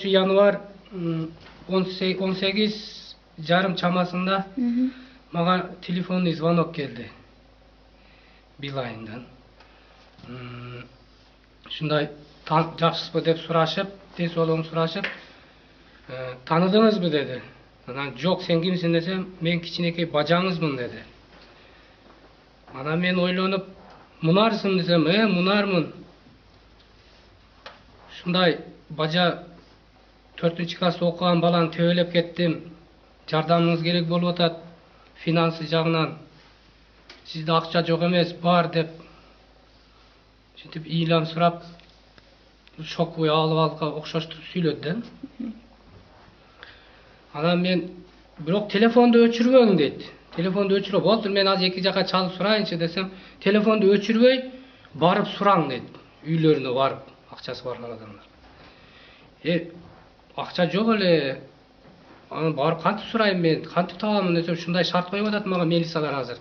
январь 18 жарым чамасында мага телефонный звонок келди. Билайндан. Ушундай жакшысызбы деп сурашып, тез болуңду сурашып, таныдыңызбы деди. Анан жок, сен кимсиң десем, мен кичинекей бажаңызмын деди. Анан мен ойлонуп, мунарсың десем, мунармын. Ушундай бажа 4-класста окуган баланы төбөлөп кеттим. Жардамыңыз керек болуп атат, финансы жагынан. Сизде акча жок эмес, бар деп. Шентип ыйлам сурап, шоковый алып окшоштуруп сүйлөдү да. Анан мен бирок телефонду өчүрбөң дейт. Телефонду өчүрө, болду мен азыр эки жака чалып сурайынчы десем, телефонду өчүрбөй барып сураң дейт. Үйлөрүнө барып, акчасы бар адамдар. Акча жок эле. Анан барып кантип сурайм мен, кантип табамын десем, ушундай шарт коюп атат мага милициялар азыр.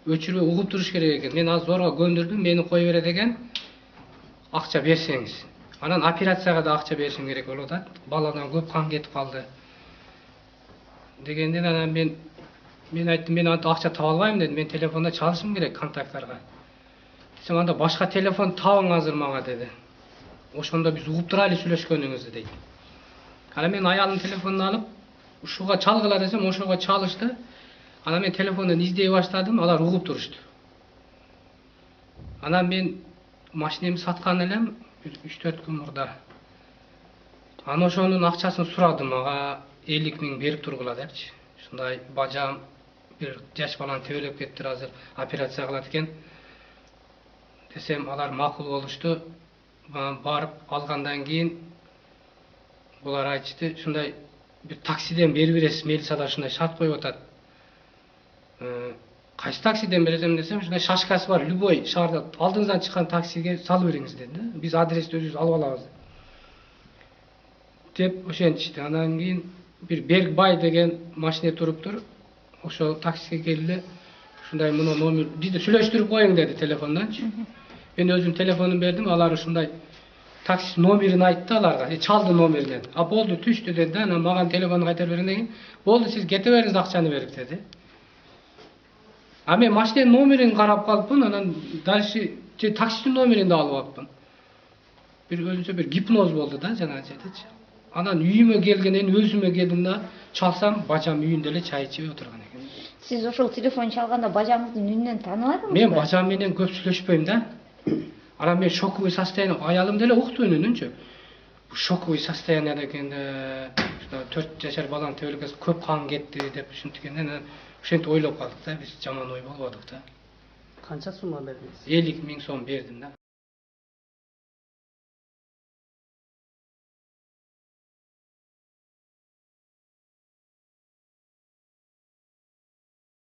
Өчүрбөй угуп туруш керек экен. Мен азыр зорго көндүрдүм, мени кое берет экен. Акча берсеңиз. Анан операцияга да акча беришим керек болуп атат. Баладан көп кан кетип калды. Дегенден анан мен айттым, мен антип акча таба албайм дедим. Мен телефонда чалышым керек контакттарга. Десем, анда башка телефон табың азыр мага деди. Ошондо биз угуп турайлы сүйлөшкөнүңүздү дейт. Анан мен аялдын телефонун алып, ушуга чалгыла десем, ошого чалышты. Анан мен телефондон издей баштадым, алар угуп турушту. Анан мен машинемди саткан элем 3-4 күн мурда. Анан ошонун акчасын сурадым, мага 50 000 берип тургула депчи. Ушундай бажам бир жаш баланы төбөлөп кеттир, азыр операция кылат экен. Десем, алар макул болушту. Барып алгандан кийин булар айтышты, ушундай бир таксиден бери бересиз, милициялар ушундай шарт коюп атат. Кайсы таксиден бересем десем, ушундай шашкасы бар, любой шаарда алдыңыздан чыккан таксиге салып бериңиз деди. Биз адрести өзүбүз алып алабыз деп ошентишти. Анан кийин бир Бергбай деген машине туруптур. Ошо таксиге келди. Ушундай муну номер бизди сүйлөштүрүп коюң деди телефонданчы. Мен өзүм телефонун бердим, алар ушундай такси номерин айтты аларга, чалды номеринен. Болду, түштү деди. Анан мага телефонду кайтарып бергенден кийин, болду, сиз кете бериңиз, акчаны берип деди. Мен машиненин номерин карап калыпмын, анан дальше таксинин номерин да алып алыпмын. Бир өзүнчө бир гипноз болду да жана жердечи. Анан үйүмө келгенден өзүмө келдим да, чалсам, бажам үйүндө эле чай ичип отурган экен. Сиз ошол телефон чалганда бажаңыздын үнүнөн тааныбадыңызбы? Мен бажам менен көп сүйлөшпөйм да. Анан мен шоковый состояние, аялым деле укту үнүнүнчү. Бу шоковый состоянияда экен да, 4 жашар баланы төбөлгөс көп кан кетти деп ушинткенден ошентип ойлоп калдык да, биз жаман ой болбодук да. Канча сумма бердиңиз? 50 000 сом бердим да.